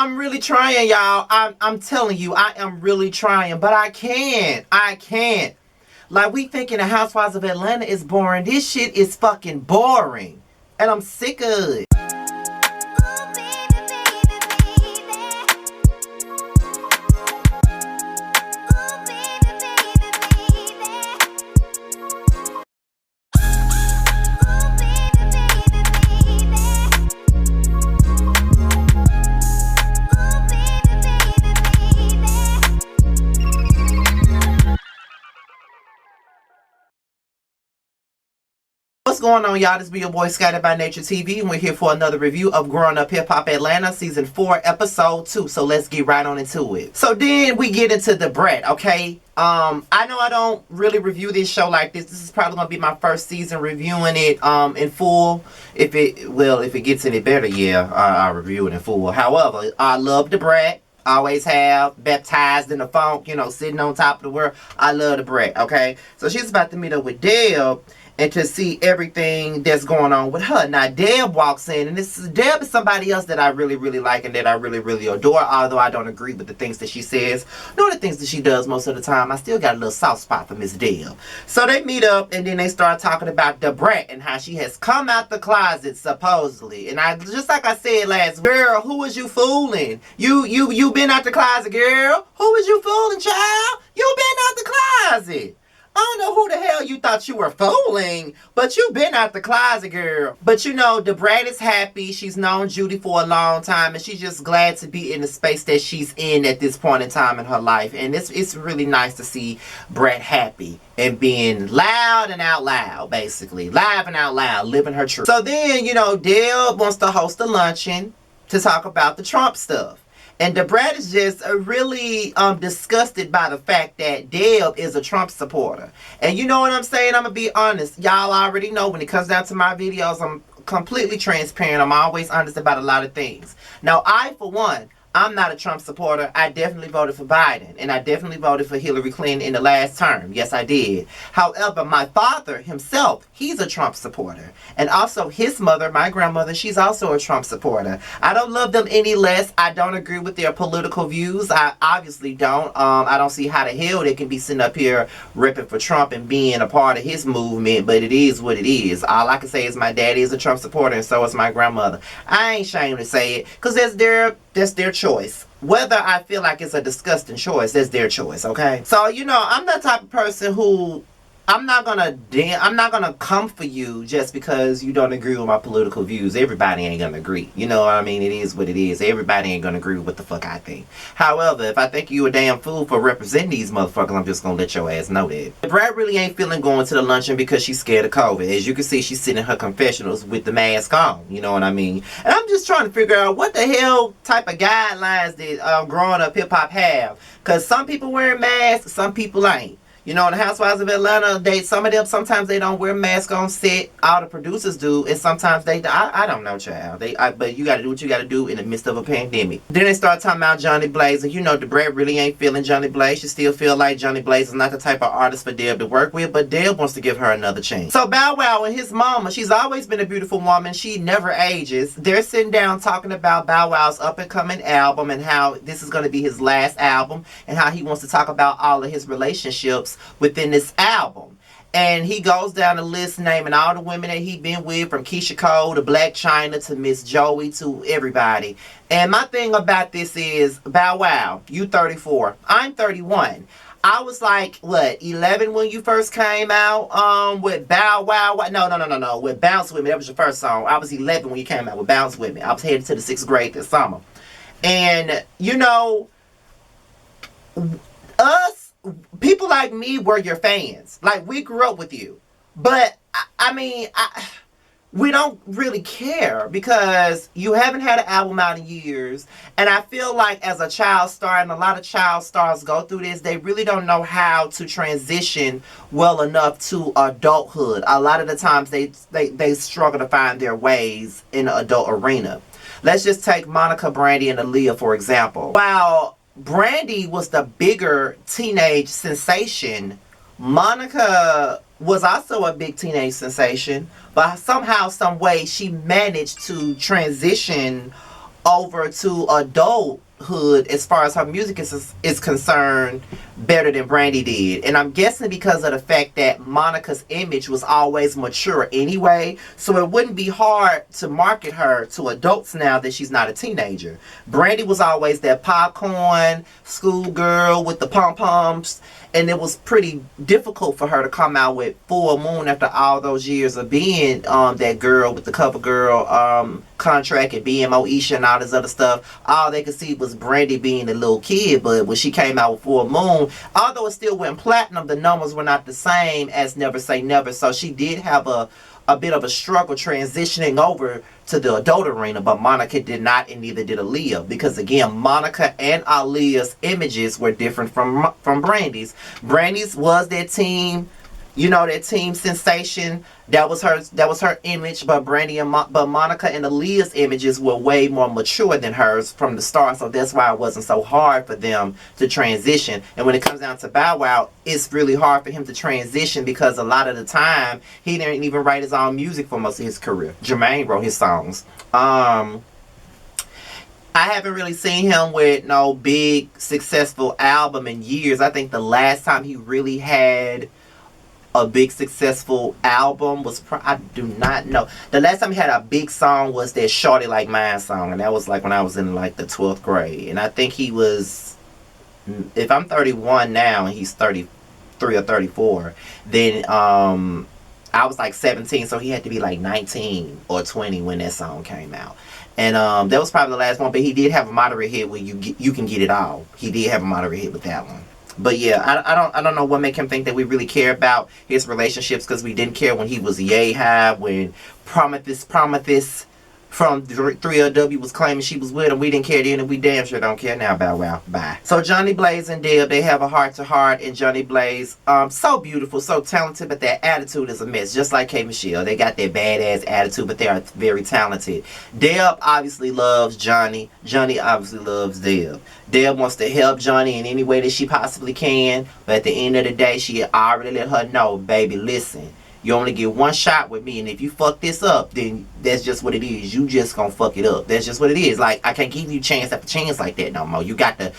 I'm really trying, y'all. I'm telling you, I am really trying, but I can't. Like, we thinking the Housewives of Atlanta is boring. This shit is fucking boring. And I'm sick of it. What's going on, y'all? This be your boy Scattered by Nature TV, and we're here for another review of Growing Up Hip Hop Atlanta Season 4, Episode 2. So let's get right on into it. So then we get into the Brat, okay? I know I don't really review this show like this. This is probably gonna be my first season reviewing it in full. If it gets any better, yeah, I'll review it in full. However, I love the Brat. Always have, baptized in the funk, you know, sitting on top of the world. I love the Brat, okay? So she's about to meet up with Deb and to see everything that's going on with her. Now, Deb walks in, and Deb is somebody else that I really, really like and that I really, really adore, although I don't agree with the things that she says, nor the things that she does most of the time. I still got a little soft spot for Miss Deb. So they meet up, and then they start talking about the Brat and how she has come out the closet, supposedly. And I, just like I said last, girl, who was you fooling? You been out the closet, girl. Who was you fooling, child? You been out the closet. I don't know who the hell you thought you were fooling, but you been out the closet, girl. But you know, the Brat is happy. She's known Judy for a long time, and she's just glad to be in the space that she's in at this point in time in her life. And it's really nice to see Brat happy and being loud and out loud, basically. Live and out loud, living her truth. So then, you know, Deb wants to host a luncheon to talk about the Trump stuff. And the Brat is just really disgusted by the fact that Deb is a Trump supporter. And you know what I'm saying? I'm going to be honest. Y'all already know when it comes down to my videos, I'm completely transparent. I'm always honest about a lot of things. Now, I, for one, I'm not a Trump supporter. I definitely voted for Biden. And I definitely voted for Hillary Clinton in the last term. Yes, I did. However, my father himself, he's a Trump supporter. And also his mother, my grandmother, she's also a Trump supporter. I don't love them any less. I don't agree with their political views. I obviously don't. I don't see how the hell they can be sitting up here ripping for Trump and being a part of his movement. But it is what it is. All I can say is my daddy is a Trump supporter, and so is my grandmother. I ain't ashamed to say it, because that's their choice. Whether I feel like it's a disgusting choice, that's their choice, okay? So, you know, I'm the type of person who I'm not gonna come for you just because you don't agree with my political views. Everybody ain't gonna agree. You know what I mean? It is what it is. Everybody ain't gonna agree with what the fuck I think. However, if I think you a damn fool for representing these motherfuckers, I'm just gonna let your ass know that. Brad really ain't feeling going to the luncheon because she's scared of COVID. As you can see, she's sitting in her confessionals with the mask on. You know what I mean? And I'm just trying to figure out what the hell type of guidelines that Growing Up Hip Hop have. Because some people wearing masks, some people ain't. You know, in the Housewives of Atlanta, some of them, sometimes they don't wear masks on set. All the producers do, and sometimes they, I don't know, child. But you got to do what you got to do in the midst of a pandemic. Then they start talking about Johnny Blaze, and you know, the Brat really ain't feeling Johnny Blaze. She still feel like Johnny Blaze is not the type of artist for Deb to work with, but Deb wants to give her another chance. So Bow Wow and his mama, she's always been a beautiful woman. She never ages. They're sitting down talking about Bow Wow's up-and-coming album and how this is going to be his last album and how he wants to talk about all of his relationships within this album. And he goes down the list naming all the women that he been with, from Keisha Cole to Black China to Miss Joey to everybody. And my thing about this is, Bow Wow, you 34. I'm 31. I was like, what, 11 when you first came out with Bow Wow? No, with Bounce With Me. That was your first song. I was 11 when you came out with Bounce With Me. I was headed to the 6th grade this summer. And, you know, people like me were your fans. Like, we grew up with you. But, I mean, we don't really care because you haven't had an album out in years. And I feel like as a child star, and a lot of child stars go through this, they really don't know how to transition well enough to adulthood. A lot of the times they struggle to find their ways in the adult arena. Let's just take Monica, Brandy, and Aaliyah, for example. While Brandy was the bigger teenage sensation, Monica was also a big teenage sensation, but somehow, some way, she managed to transition over to adulthood as far as her music is concerned better than Brandy did. And I'm guessing because of the fact that Monica's image was always mature anyway, so it wouldn't be hard to market her to adults now that she's not a teenager. Brandy was always that popcorn schoolgirl with the pom-poms, and it was pretty difficult for her to come out with Full Moon after all those years of being that girl with the cover girl contract and being Moesha and all this other stuff. All they could see was Brandy being a little kid, but when she came out with Full Moon, although it still went platinum, the numbers were not the same as Never Say Never. So she did have a bit of a struggle transitioning over to the adult arena, but Monica did not, and neither did Aaliyah, because again, Monica and Aaliyah's images were different from Brandy's. Brandy's was that team, you know, that team sensation. That was her image, but but Monica and Aaliyah's images were way more mature than hers from the start, so that's why it wasn't so hard for them to transition. And when it comes down to Bow Wow, it's really hard for him to transition because a lot of the time he didn't even write his own music for most of his career. Jermaine wrote his songs. I haven't really seen him with no big successful album in years. I think the last time he really had a big successful album was I do not know. The last time he had a big song was that Shorty Like Mine song, and that was like when I was in like the 12th grade. And I think he was, if I'm 31 now and he's 33 or 34, then I was like 17, so he had to be like 19 or 20 when that song came out. And that was probably the last one, but he did have a moderate hit with You Can Get It All. He did have a moderate hit with that one. But yeah, I don't know what make him think that we really care about his relationships, because we didn't care when he was Yay High, when Prometheus from 3LW was claiming she was with him. We didn't care then, and we damn sure don't care now. Bow Wow. Bye. So Johnny Blaze and Deb, they have a heart-to-heart, and Johnny Blaze, so beautiful, so talented, but their attitude is a mess, just like K. Michelle. They got their badass attitude, but they are very talented. Deb obviously loves Johnny. Johnny obviously loves Deb. Deb wants to help Johnny in any way that she possibly can, but at the end of the day, she already let her know, baby, listen, you only get one shot with me, and if you fuck this up, then that's just what it is. You just gonna fuck it up. That's just what it is. Like, I can't give you chance after chance like that no more. You got to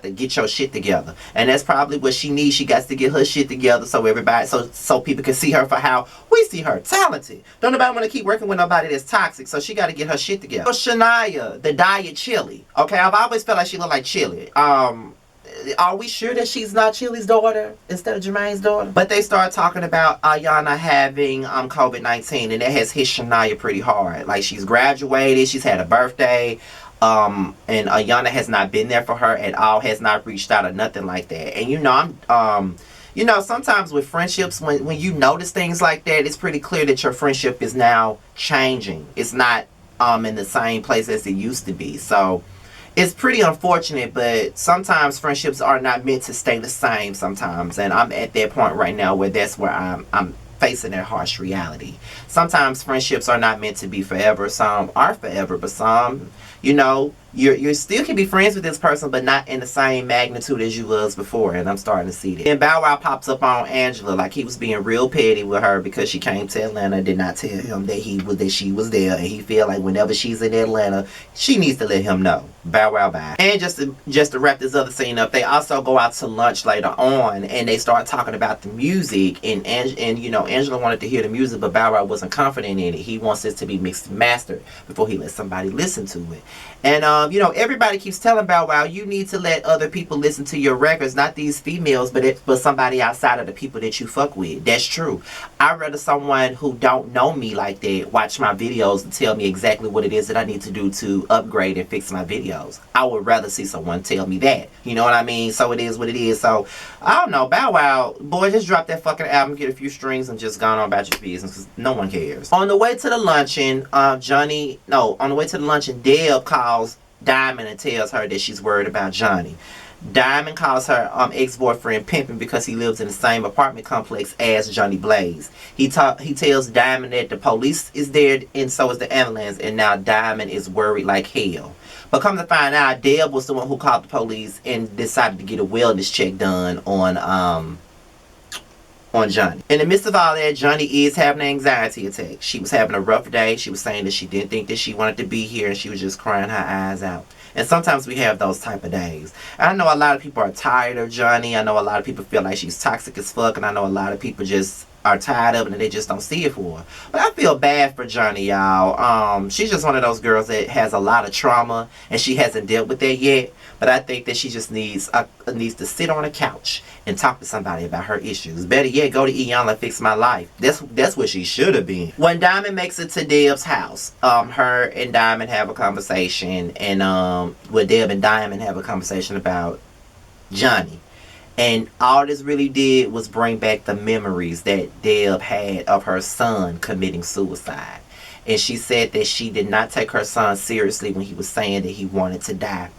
get your shit together, and that's probably what she needs. She got to get her shit together so everybody, so people can see her for how we see her, talented. Don't nobody want to keep working with nobody that's toxic, so she got to get her shit together. So Shania, the diet chili. Okay, I've always felt like she looked like Chili. Are we sure that she's not Chili's daughter instead of Jermaine's daughter? But they start talking about Ayana having COVID-19, and that has hit Shania pretty hard. Like, she's graduated, she's had a birthday, and Ayana has not been there for her at all, has not reached out or nothing like that. And you know, sometimes with friendships, when you notice things like that, it's pretty clear that your friendship is now changing. It's not in the same place as it used to be. So it's pretty unfortunate, but sometimes friendships are not meant to stay the same sometimes. And I'm at that point right now where that's where I'm facing that harsh reality. Sometimes friendships are not meant to be forever. Some are forever, but some, you know, you still can be friends with this person, but not in the same magnitude as you was before. And I'm starting to see that. And Bow Wow pops up on Angela like he was being real petty with her because she came to Atlanta, did not tell him that she was there, and he feel like whenever she's in Atlanta, she needs to let him know. Bow Wow bye. And just to wrap this other scene up, they also go out to lunch later on, and they start talking about the music, and you know, Angela wanted to hear the music, but Bow Wow wasn't confident in it. He wants this to be mixed and mastered before he lets somebody listen to it. And you know, everybody keeps telling Bow Wow, you need to let other people listen to your records, not these females, but somebody outside of the people that you fuck with. That's true. I'd rather someone who don't know me like that watch my videos and tell me exactly what it is that I need to do to upgrade and fix my videos. I would rather see someone tell me that. You know what I mean? So it is what it is. So, I don't know. Bow Wow, boy, just drop that fucking album, get a few strings, and just go on about your business, because no one cares. On the way to the luncheon, Deb calls Diamond and tells her that she's worried about Johnny. Diamond calls her ex-boyfriend pimping because he lives in the same apartment complex as Johnny Blaze. He tells Diamond that the police is there and so is the ambulance, and now Diamond is worried like hell. But come to find out, Deb was the one who called the police and decided to get a wellness check done on on Johnny. In the midst of all that, Johnny is having an anxiety attack. She was having a rough day. She was saying that she didn't think that she wanted to be here, and she was just crying her eyes out. And sometimes we have those type of days. I know a lot of people are tired of Johnny. I know a lot of people feel like she's toxic as fuck, and I know a lot of people just are tired of it and they just don't see it for her. But I feel bad for Johnny, y'all. She's just one of those girls that has a lot of trauma and she hasn't dealt with that yet. But I think that she just needs to sit on a couch and talk to somebody about her issues. Better yet, go to Iyanla Fix My Life. That's what she should have been. When Diamond makes it to Deb's house, her and Diamond have a conversation, and Deb and Diamond have a conversation about Johnny. And all this really did was bring back the memories that Deb had of her son committing suicide. And she said that she did not take her son seriously when he was saying that he wanted to die.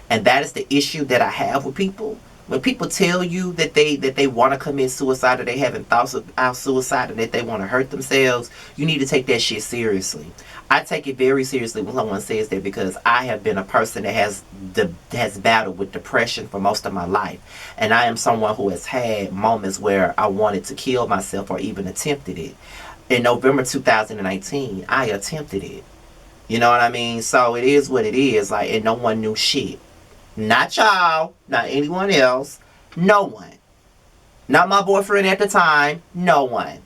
And that is the issue that I have with people. When people tell you that they want to commit suicide, or they having thoughts about suicide, and that they want to hurt themselves, you need to take that shit seriously. I take it very seriously when someone says that, because I have been a person that has battled with depression for most of my life. And I am someone who has had moments where I wanted to kill myself or even attempted it. In November 2019, I attempted it. You know what I mean? So it is what it is. Like, and no one knew shit. Not y'all, not anyone else, no one. Not my boyfriend at the time, no one.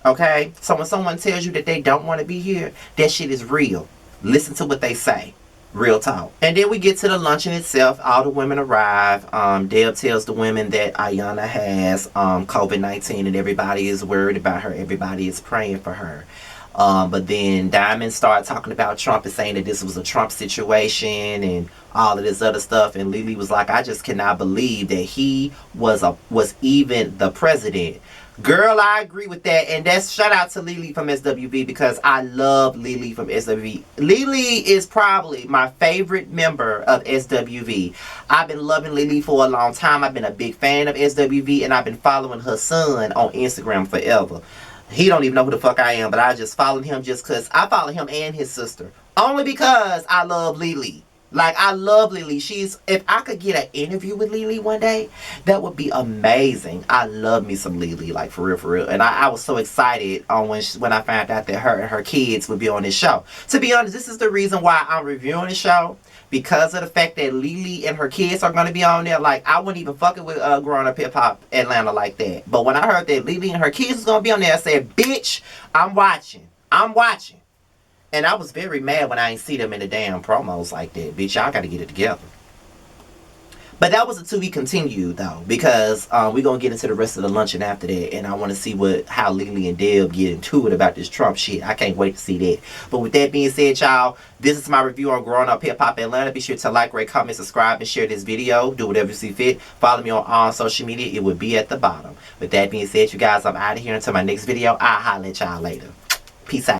Okay? So when someone tells you that they don't want to be here, that shit is real. Listen to what they say. Real talk. And then we get to the luncheon itself. All the women arrive. Deb tells the women that Iyanla has COVID-19 and everybody is worried about her. Everybody is praying for her. But then Diamond started talking about Trump and saying that this was a Trump situation and all of this other stuff. And Lily was like, I just cannot believe that he was even the president. Girl, I agree with that. And that's shout out to Lily from SWV, because I love Lily from SWV. Lily is probably my favorite member of SWV. I've been loving Lily for a long time. I've been a big fan of SWV, and I've been following her son on Instagram forever. He don't even know who the fuck I am, but I just followed him just because I follow him and his sister. Only because I love Lily. Like, I love Lily. If I could get an interview with Lily one day, that would be amazing. I love me some Lily, like, for real, for real. And I was so excited when I found out that her and her kids would be on this show. To be honest, this is the reason why I'm reviewing the show. Because of the fact that Lily and her kids are going to be on there. Like, I wouldn't even fuck it with Growing Up Hip Hop Atlanta like that. But when I heard that Lily and her kids was going to be on there, I said, bitch, I'm watching. I'm watching. And I was very mad when I ain't see them in the damn promos like that. Bitch, y'all got to get it together. But that was a to be continued, though. Because we're going to get into the rest of the luncheon after that. And I want to see how Lily and Deb get into it about this Trump shit. I can't wait to see that. But with that being said, y'all, this is my review on Growing Up Hip Hop Atlanta. Be sure to like, rate, comment, subscribe, and share this video. Do whatever you see fit. Follow me on all social media. It will be at the bottom. With that being said, you guys, I'm out of here until my next video. I'll holler at y'all later. Peace out.